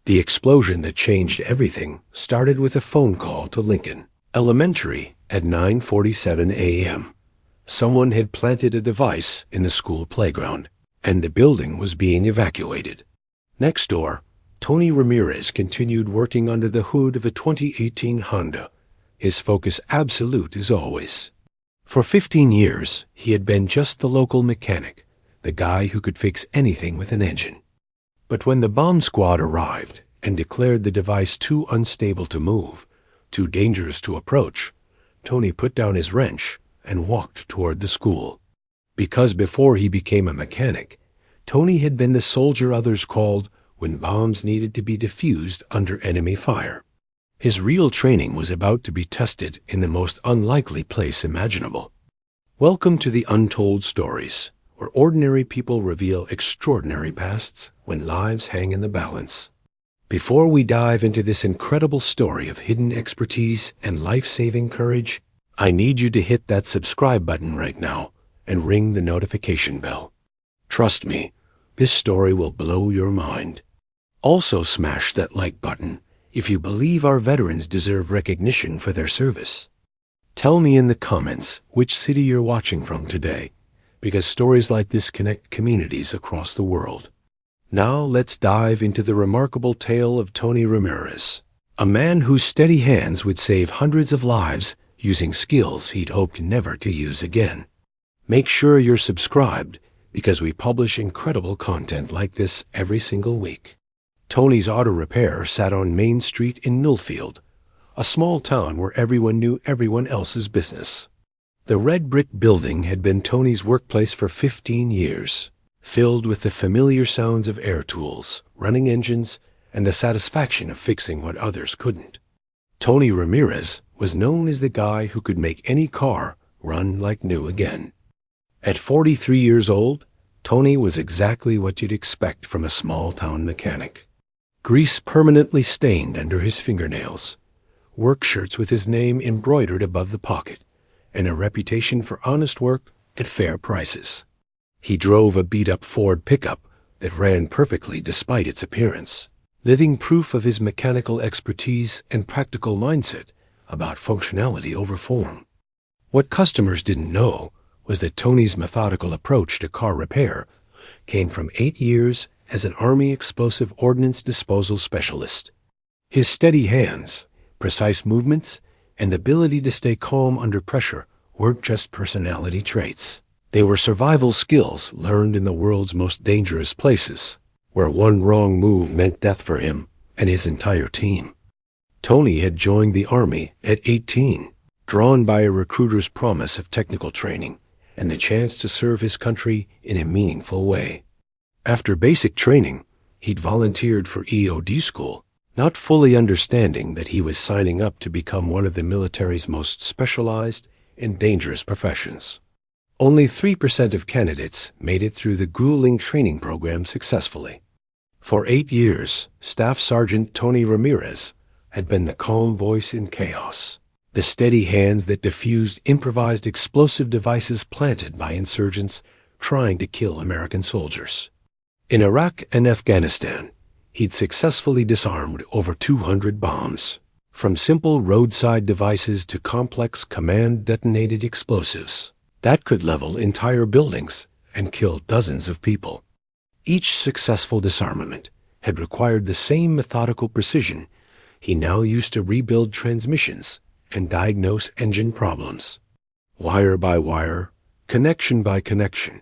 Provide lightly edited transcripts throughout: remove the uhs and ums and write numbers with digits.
The explosion that changed everything started with a phone call to Lincoln Elementary at 9:47 a.m. Someone had planted a device in the school playground, and the building was being evacuated. Next door, Tony Ramirez continued working under the hood of a 2018 Honda, his focus absolute as always. For 15 years, he had been just the local mechanic, the guy who could fix anything with an engine. But when the bomb squad arrived and declared the device too unstable to move, too dangerous to approach, Tony put down his wrench and walked toward the school. Because before he became a mechanic, Tony had been the soldier others called when bombs needed to be defused under enemy fire. His real training was about to be tested in the most unlikely place imaginable. Welcome to the Untold Stories, where ordinary people reveal extraordinary pasts when lives hang in the balance. Before we dive into this incredible story of hidden expertise and life-saving courage, I need you to hit that subscribe button right now and ring the notification bell. Trust me, this story will blow your mind. Also smash that like button if you believe our veterans deserve recognition for their service. Tell me in the comments which city you're watching from today, because stories like this connect communities across the world. Now let's dive into the remarkable tale of Tony Ramirez, a man whose steady hands would save hundreds of lives using skills he'd hoped never to use again. Make sure you're subscribed, because we publish incredible content like this every single week. Tony's Auto Repair sat on Main Street in Millfield, a small town where everyone knew everyone else's business. The red brick building had been Tony's workplace for 15 years, filled with the familiar sounds of air tools, running engines, and the satisfaction of fixing what others couldn't. Tony Ramirez was known as the guy who could make any car run like new again. At 43 years old, Tony was exactly what you'd expect from a small-town mechanic. Grease permanently stained under his fingernails, work shirts with his name embroidered above the pocket, and a reputation for honest work at fair prices. He drove a beat-up Ford pickup that ran perfectly despite its appearance, living proof of his mechanical expertise and practical mindset about functionality over form. What customers didn't know was that Tony's methodical approach to car repair came from 8 years as an Army explosive ordnance disposal specialist. His steady hands, precise movements, and ability to stay calm under pressure weren't just personality traits. They were survival skills learned in the world's most dangerous places, where one wrong move meant death for him and his entire team. Tony had joined the Army at 18, drawn by a recruiter's promise of technical training and the chance to serve his country in a meaningful way. After basic training, he'd volunteered for EOD school, not fully understanding that he was signing up to become one of the military's most specialized and dangerous professions. Only 3% of candidates made it through the grueling training program successfully. For 8 years, Staff Sergeant Tony Ramirez had been the calm voice in chaos, the steady hands that diffused improvised explosive devices planted by insurgents trying to kill American soldiers. In Iraq and Afghanistan, he'd successfully disarmed over 200 bombs, from simple roadside devices to complex command-detonated explosives that could level entire buildings and kill dozens of people. Each successful disarmament had required the same methodical precision he now used to rebuild transmissions and diagnose engine problems. Wire by wire, connection by connection,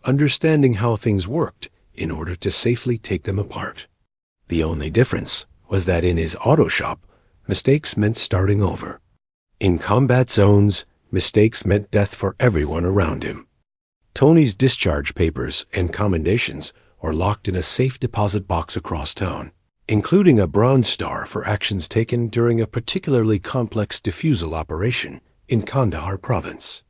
understanding how things worked in order to safely take them apart. The only difference was that in his auto shop, mistakes meant starting over. In combat zones, mistakes meant death for everyone around him. Tony's discharge papers and commendations were locked in a safe deposit box across town, including a Bronze Star for actions taken during a particularly complex defusal operation in Kandahar province.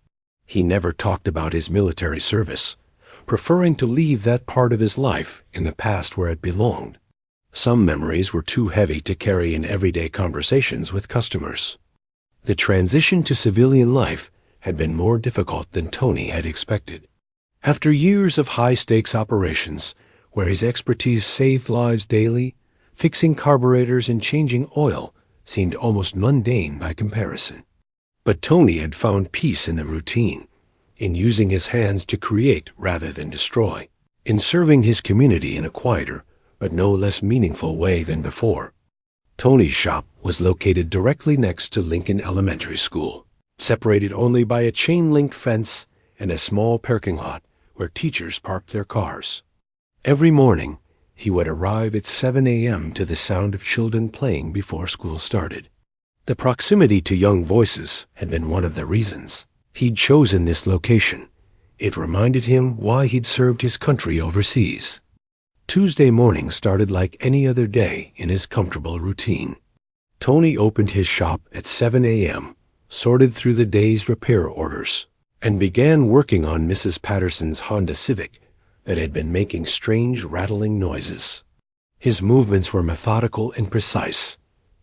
He never talked about his military service, preferring to leave that part of his life in the past where it belonged. Some memories were too heavy to carry in everyday conversations with customers. The transition to civilian life had been more difficult than Tony had expected. After years of high-stakes operations, where his expertise saved lives daily, Fixing carburetors and changing oil seemed almost mundane by comparison. But Tony had found peace in the routine, in using his hands to create rather than destroy, in serving his community in a quieter but no less meaningful way than before. Tony's shop was located directly next to Lincoln Elementary School, separated only by a chain-link fence and a small parking lot where teachers parked their cars. Every morning, he would arrive at 7 a.m. to the sound of children playing before school started. The proximity to young voices had been one of the reasons he'd chosen this location. It reminded him why he'd served his country overseas. Tuesday morning started like any other day in his comfortable routine. Tony opened his shop at 7 a.m., sorted through the day's repair orders, and began working on Mrs. Patterson's Honda Civic that had been making strange rattling noises. His movements were methodical and precise,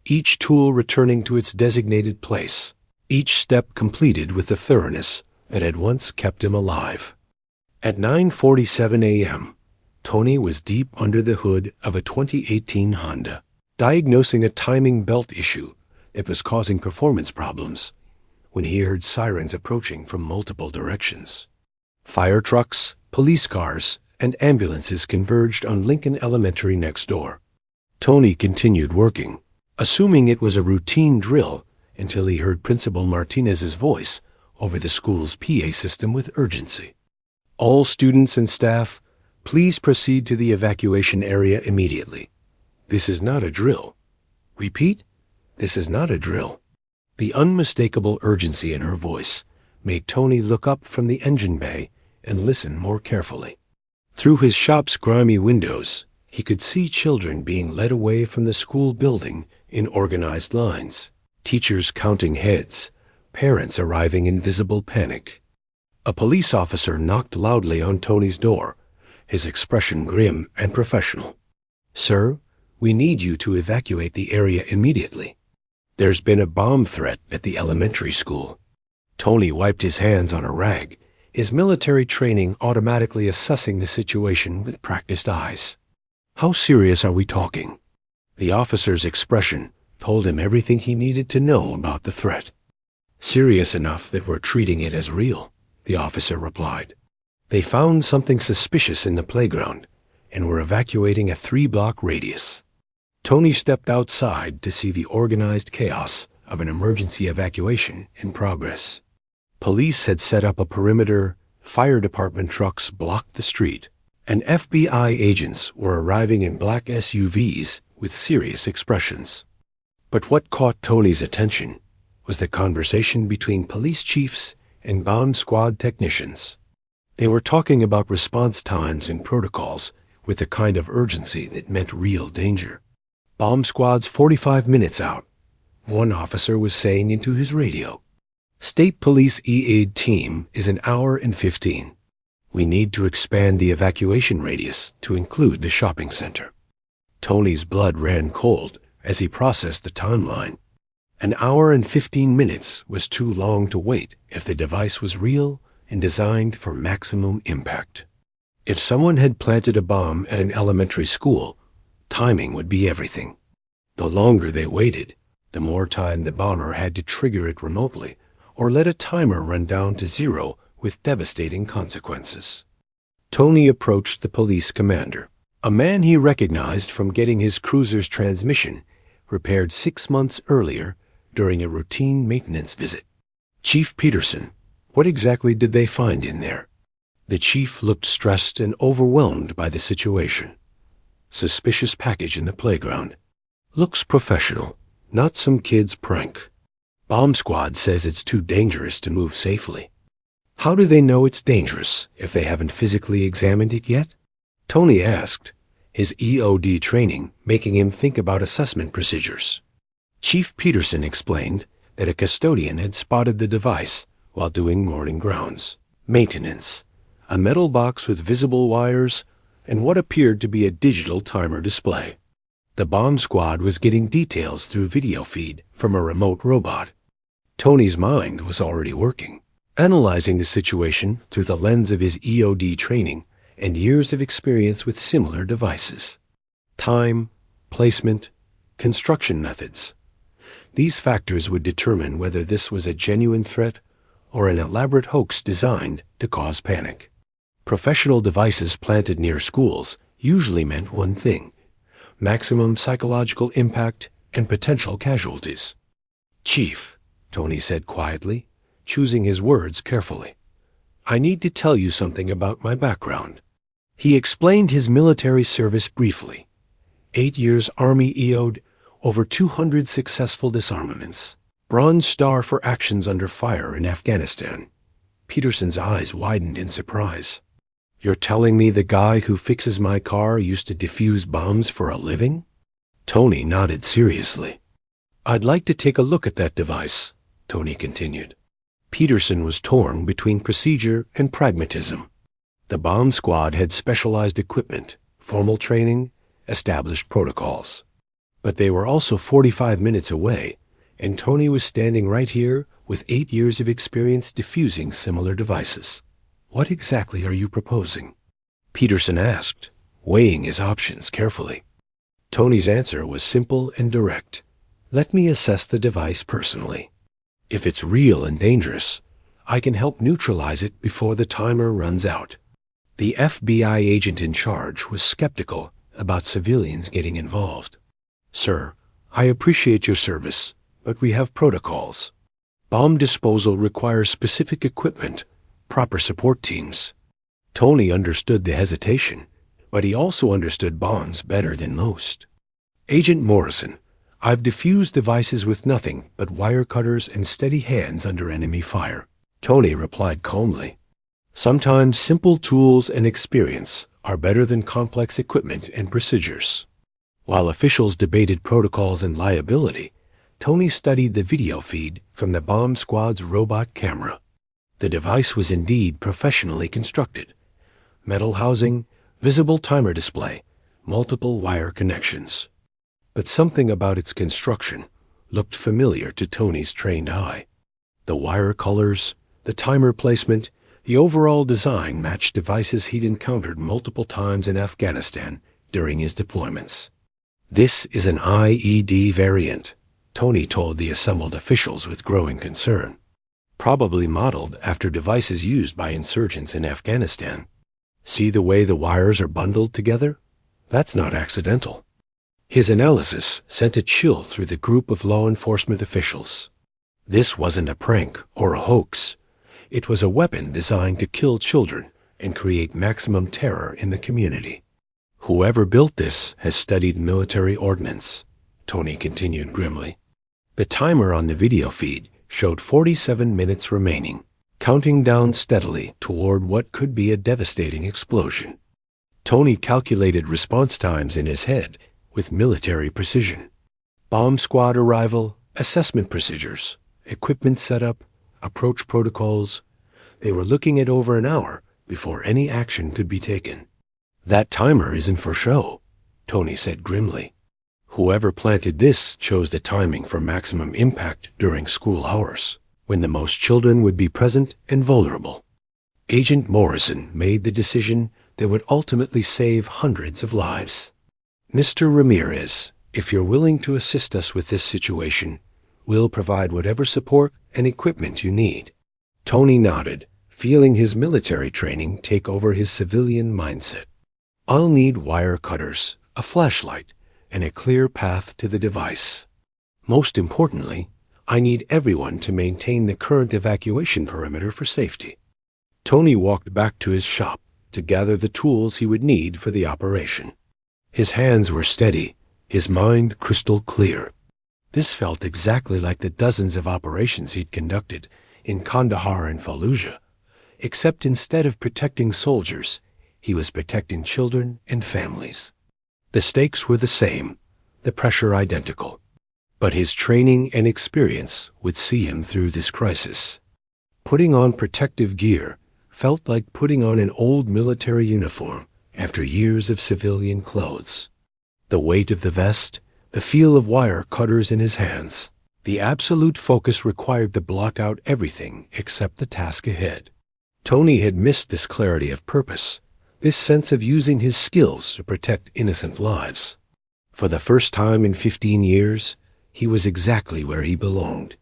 each tool returning to its designated place, each step completed with the thoroughness that had once kept him alive. At 9:47 a.m., Tony was deep under the hood of a 2018 Honda, diagnosing a timing belt issue that was causing performance problems, when he heard sirens approaching from multiple directions. Fire trucks, police cars, and ambulances converged on Lincoln Elementary next door. Tony continued working, assuming it was a routine drill, until he heard Principal Martinez's voice over the school's PA system with urgency. All students and staff, please proceed to the evacuation area immediately. This is not a drill. Repeat, this is not a drill. The unmistakable urgency in her voice made Tony look up from the engine bay and listen more carefully. Through his shop's grimy windows, he could see children being led away from the school building in organized lines, teachers counting heads, parents arriving in visible panic. A police officer knocked loudly on Tony's door, his expression grim and professional. "Sir, we need you to evacuate the area immediately. There's been a bomb threat at the elementary school." Tony wiped his hands on a rag, his military training automatically assessing the situation with practiced eyes. "How serious are we talking?" The officer's expression told him everything he needed to know about the threat. "Serious enough that we're treating it as real," the officer replied. "They found something suspicious in the playground and were evacuating a 3-block radius." Tony stepped outside to see the organized chaos of an emergency evacuation in progress. Police had set up a perimeter, fire department trucks blocked the street, and FBI agents were arriving in black SUVs with serious expressions. But what caught Tony's attention was the conversation between police chiefs and bomb squad technicians. They were talking about response times and protocols with the kind of urgency that meant real danger. "Bomb squad's 45 minutes out," one officer was saying into his radio. "State Police EOD team is an hour and 15. We need to expand the evacuation radius to include the shopping center." Tony's blood ran cold as he processed the timeline. An hour and 15 minutes was too long to wait if the device was real and designed for maximum impact. If someone had planted a bomb at an elementary school, timing would be everything. The longer they waited, the more time the bomber had to trigger it remotely or let a timer run down to 0 with devastating consequences. Tony approached the police commander, a man he recognized from getting his cruiser's transmission repaired 6 months earlier during a routine maintenance visit. "Chief Peterson, what exactly did they find in there?" The chief looked stressed and overwhelmed by the situation. "Suspicious package in the playground. Looks professional, not some kid's prank. Bomb squad says it's too dangerous to move safely." "How do they know it's dangerous if they haven't physically examined it yet?" Tony asked, his EOD training making him think about assessment procedures. Chief Peterson explained that a custodian had spotted the device while doing morning grounds. Maintenance, a metal box with visible wires, and what appeared to be a digital timer display. The bomb squad was getting details through video feed from a remote robot. Tony's mind was already working, analyzing the situation through the lens of his EOD training and years of experience with similar devices. Time, placement, construction methods. These factors would determine whether this was a genuine threat or an elaborate hoax designed to cause panic. Professional devices planted near schools usually meant one thing: maximum psychological impact and potential casualties. "Chief," Tony said quietly, choosing his words carefully, "I need to tell you something about my background." He explained his military service briefly. 8 years Army EOD, over 200 successful disarmaments, Bronze Star for actions under fire in Afghanistan. Peterson's eyes widened in surprise. "You're telling me the guy who fixes my car used to defuse bombs for a living?" Tony nodded seriously. "I'd like to take a look at that device," Tony continued. Peterson was torn between procedure and pragmatism. The bomb squad had specialized equipment, formal training, established protocols. But they were also 45 minutes away, and Tony was standing right here with 8 years of experience defusing similar devices. "What exactly are you proposing?" Peterson asked, weighing his options carefully. Tony's answer was simple and direct. "Let me assess the device personally. If it's real and dangerous, I can help neutralize it before the timer runs out." The FBI agent in charge was skeptical about civilians getting involved. "Sir, I appreciate your service, but we have protocols. Bomb disposal requires specific equipment, proper support teams." Tony understood the hesitation, but he also understood bombs better than most. "Agent Morrison, I've defused devices with nothing but wire cutters and steady hands under enemy fire," Tony replied calmly. "Sometimes simple tools and experience are better than complex equipment and procedures." While officials debated protocols and liability, Tony studied the video feed from the bomb squad's robot camera. The device was indeed professionally constructed. Metal housing, visible timer display, multiple wire connections. But something about its construction looked familiar to Tony's trained eye. The wire colors, the timer placement, the overall design matched devices he'd encountered multiple times in Afghanistan during his deployments. "This is an IED variant," Tony told the assembled officials with growing concern. "Probably modeled after devices used by insurgents in Afghanistan. See the way the wires are bundled together? That's not accidental." His analysis sent a chill through the group of law enforcement officials. This wasn't a prank or a hoax. It was a weapon designed to kill children and create maximum terror in the community. "Whoever built this has studied military ordnance," Tony continued grimly. The timer on the video feed showed 47 minutes remaining, counting down steadily toward what could be a devastating explosion. Tony calculated response times in his head with military precision. Bomb squad arrival, assessment procedures, equipment setup, approach protocols. They were looking at over an hour before any action could be taken. "That timer isn't for show," Tony said grimly. "Whoever planted this chose the timing for maximum impact during school hours, when the most children would be present and vulnerable. Agent Morrison made the decision that would ultimately save hundreds of lives. Mr. Ramirez, if you're willing to assist us with this situation, we'll provide whatever support and equipment you need." Tony nodded, feeling his military training take over his civilian mindset. "I'll need wire cutters, a flashlight, and a clear path to the device. Most importantly, I need everyone to maintain the current evacuation perimeter for safety." Tony walked back to his shop to gather the tools he would need for the operation. His hands were steady, his mind crystal clear. This felt exactly like the dozens of operations he'd conducted in Kandahar and Fallujah, except instead of protecting soldiers, he was protecting children and families. The stakes were the same, the pressure identical. But his training and experience would see him through this crisis. Putting on protective gear felt like putting on an old military uniform after years of civilian clothes. The weight of the vest, the feel of wire cutters in his hands, the absolute focus required to block out everything except the task ahead. Tony had missed this clarity of purpose, this sense of using his skills to protect innocent lives. For the first time in 15 years, he was exactly where he belonged.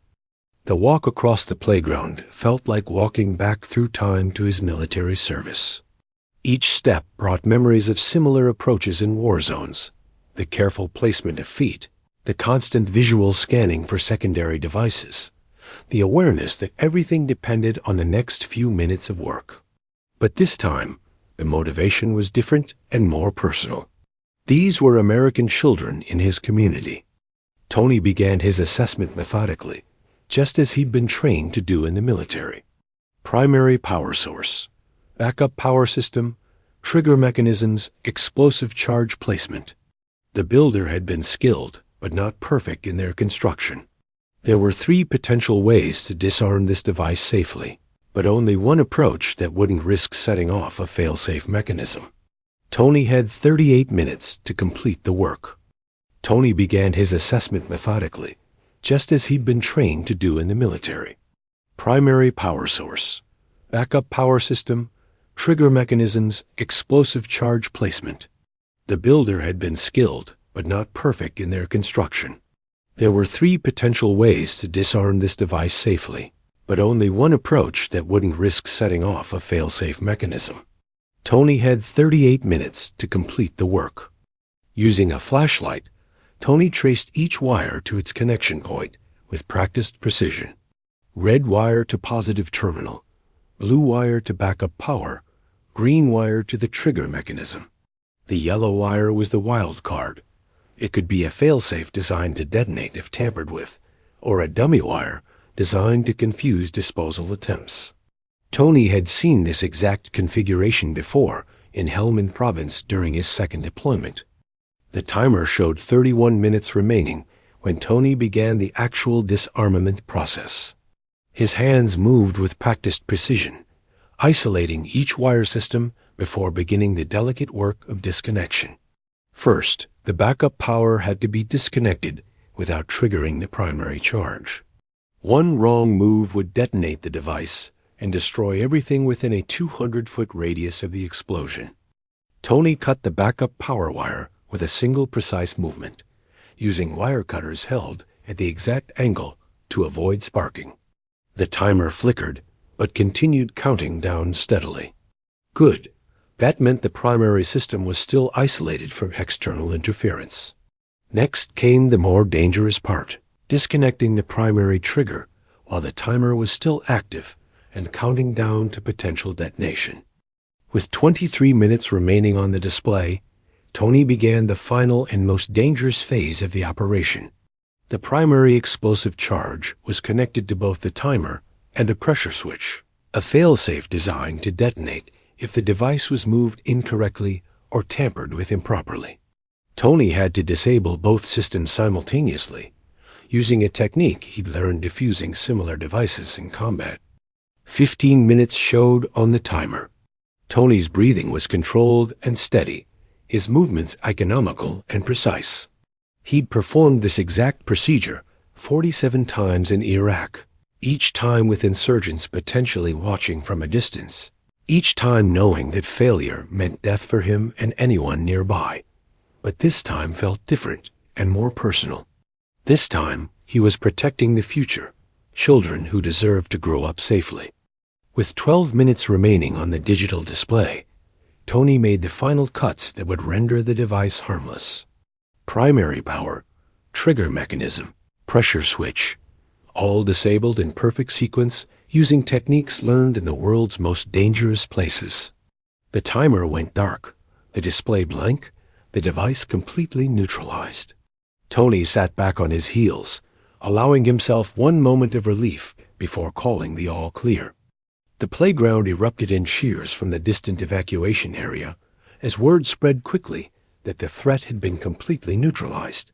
The walk across the playground felt like walking back through time to his military service. Each step brought memories of similar approaches in war zones, the careful placement of feet, the constant visual scanning for secondary devices, the awareness that everything depended on the next few minutes of work. But this time, the motivation was different and more personal. These were American children in his community. Tony began his assessment methodically, just as he'd been trained to do in the military. Primary power source, backup power system, trigger mechanisms, explosive charge placement. The builder had been skilled, but not perfect in their construction. There were 3 potential ways to disarm this device safely, but only one approach that wouldn't risk setting off a fail-safe mechanism. Tony had 38 minutes to complete the work. Tony began his assessment methodically, just as he'd been trained to do in the military. Primary power source, backup power system, trigger mechanisms, explosive charge placement. The builder had been skilled, but not perfect in their construction. There were 3 potential ways to disarm this device safely, but only one approach that wouldn't risk setting off a fail-safe mechanism. Tony had 38 minutes to complete the work. Using a flashlight, Tony traced each wire to its connection point with practiced precision. Red wire to positive terminal, blue wire to backup power, green wire to the trigger mechanism. The yellow wire was the wild card. It could be a failsafe designed to detonate if tampered with, or a dummy wire designed to confuse disposal attempts. Tony had seen this exact configuration before in Helmand Province during his second deployment. The timer showed 31 minutes remaining when Tony began the actual disarmament process. His hands moved with practiced precision, isolating each wire system before beginning the delicate work of disconnection. First, the backup power had to be disconnected without triggering the primary charge. One wrong move would detonate the device and destroy everything within a 200-foot radius of the explosion. Tony cut the backup power wire with a single precise movement, using wire cutters held at the exact angle to avoid sparking. The timer flickered, but continued counting down steadily. Good. That meant the primary system was still isolated from external interference. Next came the more dangerous part, disconnecting the primary trigger while the timer was still active and counting down to potential detonation. With 23 minutes remaining on the display, Tony began the final and most dangerous phase of the operation. The primary explosive charge was connected to both the timer and a pressure switch, a fail-safe designed to detonate if the device was moved incorrectly or tampered with improperly. Tony had to disable both systems simultaneously, using a technique he'd learned defusing similar devices in combat. 15 minutes showed on the timer. Tony's breathing was controlled and steady, his movements economical and precise. He'd performed this exact procedure 47 times in Iraq, each time with insurgents potentially watching from a distance, each time knowing that failure meant death for him and anyone nearby. But this time felt different and more personal. This time, he was protecting the future, children who deserved to grow up safely. With 12 minutes remaining on the digital display, Tony made the final cuts that would render the device harmless. Primary power, trigger mechanism, pressure switch, all disabled in perfect sequence using techniques learned in the world's most dangerous places. The timer went dark, the display blank, the device completely neutralized. Tony sat back on his heels, allowing himself one moment of relief before calling the all clear. The playground erupted in cheers from the distant evacuation area as word spread quickly that the threat had been completely neutralized.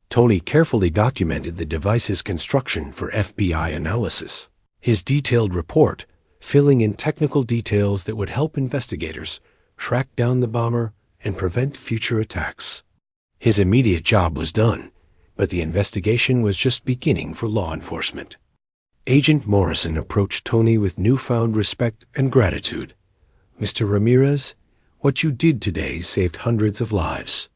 Tony carefully documented the device's construction for FBI analysis, his detailed report filling in technical details that would help investigators track down the bomber and prevent future attacks. His immediate job was done, but the investigation was just beginning for law enforcement. Agent Morrison approached Tony with newfound respect and gratitude. "Mr. Ramirez, what you did today saved hundreds of lives."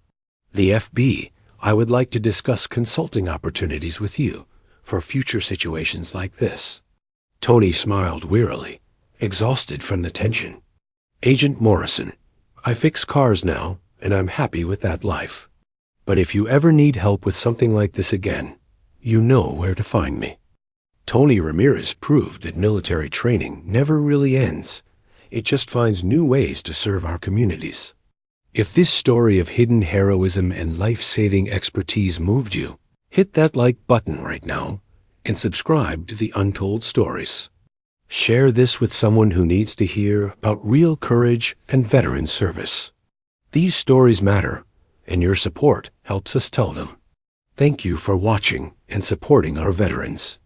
The FB, I would like to discuss consulting opportunities with you for future situations like this. Tony smiled wearily, exhausted from the tension. Agent Morrison, I fix cars now, and I'm happy with that life. But if you ever need help with something like this again, you know where to find me. Tony Ramirez proved that military training never really ends. It just finds new ways to serve our communities. If this story of hidden heroism and life-saving expertise moved you, hit that like button right now and subscribe to the Untold Stories. Share this with someone who needs to hear about real courage and veteran service. These stories matter, and your support helps us tell them. Thank you for watching and supporting our veterans.